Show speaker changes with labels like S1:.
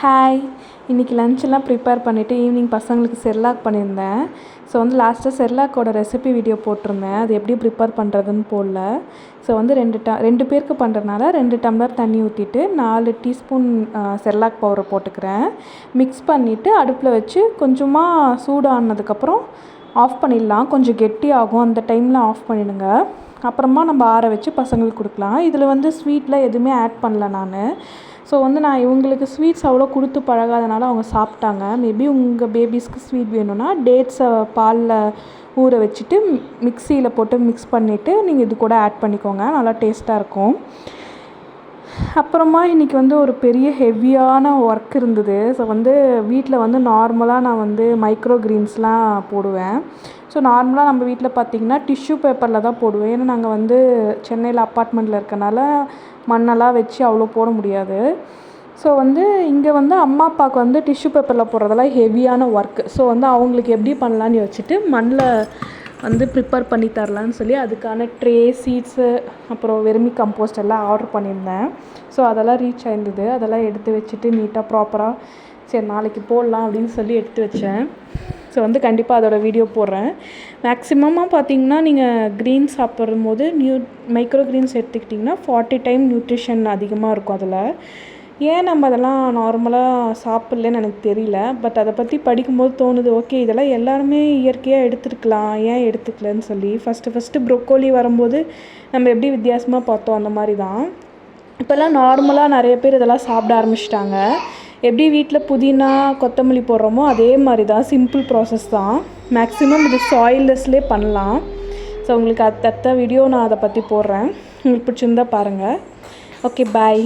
S1: Hi, இன்றைக்கி லஞ்செல்லாம் prepare பண்ணிவிட்டு evening பசங்களுக்கு செர்லாக் பண்ணியிருந்தேன். ஸோ செர்லாக்கோட செர்லாக்கோட ரெசிபி வீடியோ போட்டிருந்தேன். அது எப்படி ப்ரிப்பேர் பண்ணுறதுன்னு போடல. ஸோ ரெண்டு பேருக்கு பண்ணுறதுனால 2 டம்ளர் தண்ணி ஊற்றிட்டு 4 டீஸ்பூன் செர்லாக் பவுடர் போட்டுக்கிறேன். மிக்ஸ் பண்ணிவிட்டு அடுப்பில் வச்சு கொஞ்சமாக சூடானதுக்கப்புறம் ஆஃப் பண்ணிடலாம். கொஞ்சம் கெட்டியாகும், அந்த டைமில் ஆஃப் பண்ணிவிடுங்க. அப்புறமா நம்ம ஆற வச்சு பசங்களுக்கு கொடுக்கலாம். இதில் ஸ்வீட்லாம் எதுவுமே ஆட் பண்ணல நான். ஸோ நான் இவங்களுக்கு ஸ்வீட்ஸ் அவ்வளோ கொடுத்து பழகாதனால அவங்க சாப்பிட்டாங்க. மேபி உங்கள் பேபிஸ்க்கு ஸ்வீட் வேணும்னா டேட்ஸை பாலில் ஊற வச்சுட்டு மிக்சியில் போட்டு மிக்ஸ் பண்ணிவிட்டு நீங்கள் இது கூட ஆட் பண்ணிக்கோங்க. நல்லா டேஸ்ட்டாக இருக்கும். அப்புறமா இன்றைக்கி ஒரு பெரிய ஹெவியான ஒர்க் இருந்தது. ஸோ வீட்டில் நார்மலாக நான் மைக்ரோ கிரீன்ஸ்லாம் போடுவேன். ஸோ நார்மலாக நம்ம வீட்டில் பார்த்திங்கன்னா டிஷ்யூ பேப்பரில் தான் போடுவேன். ஏன்னா நாங்கள் சென்னையில் அப்பார்ட்மெண்ட்டில் இருக்கனால மண்ணெல்லாம் வச்சு அவ்வளோ போட முடியாது. ஸோ இங்கே அம்மா அப்பாவுக்கு டிஷ்யூ பேப்பரில் போடுறதெல்லாம் ஹெவியான ஒர்க்கு. ஸோ அவங்களுக்கு எப்படி பண்ணலான்னு யோசிச்சுட்டு மண்ணில் ப்ரிப்பேர் பண்ணி தரலான்னு சொல்லி அதுக்கான ட்ரே, சீட்ஸு, அப்புறம் வெர்மி கம்போஸ்ட் எல்லாம் ஆர்டர் பண்ணியிருந்தேன். ஸோ அதெல்லாம் ரீச் ஆயிருந்தது. அதெல்லாம் எடுத்து வச்சுட்டு நீட்டாக ப்ராப்பராக சரி நாளைக்கு போடலாம் அப்படின்னு சொல்லி எடுத்து வச்சேன். ஸோ கண்டிப்பாக அதோடய வீடியோ போடுறேன். மேக்ஸிமமாக பார்த்திங்கன்னா நீங்கள் க்ரீன்ஸ் சாப்பிடும் போது மைக்ரோ க்ரீன்ஸ் எடுத்துக்கிட்டிங்கன்னா 40 டைம் நியூட்ரிஷன் அதிகமாக இருக்கும் அதில். ஏன் நம்ம அதெல்லாம் நார்மலாக சாப்பிட்லன்னு எனக்கு தெரியல. பட் அதை பற்றி படிக்கும்போது தோணுது, ஓகே இதெல்லாம் எல்லாருமே இயற்கையாக எடுத்துருக்கலாம், ஏன் எடுத்துக்கலன்னு சொல்லி. ஃபஸ்ட்டு ப்ரொக்கோலி வரும்போது நம்ம எப்படி வித்தியாசமாக பார்த்தோம், அந்த மாதிரி தான் இப்போல்லாம் நார்மலாக நிறைய பேர் இதெல்லாம் சாப்பிட ஆரம்பிச்சிட்டாங்க. எப்படி வீட்டில் புதினா, கொத்தமல்லி போடுறோமோ அதே மாதிரி தான், சிம்பிள் ப்ராசஸ் தான். மேக்ஸிமம் இது சாயில்லெஸ்லேயே பண்ணலாம். ஸோ உங்களுக்கு அடுத்த வீடியோ நான் அதை பற்றி போடுறேன். உங்களுக்கு பிடிச்சிருந்தா பாருங்கள். ஓகே, பாய்.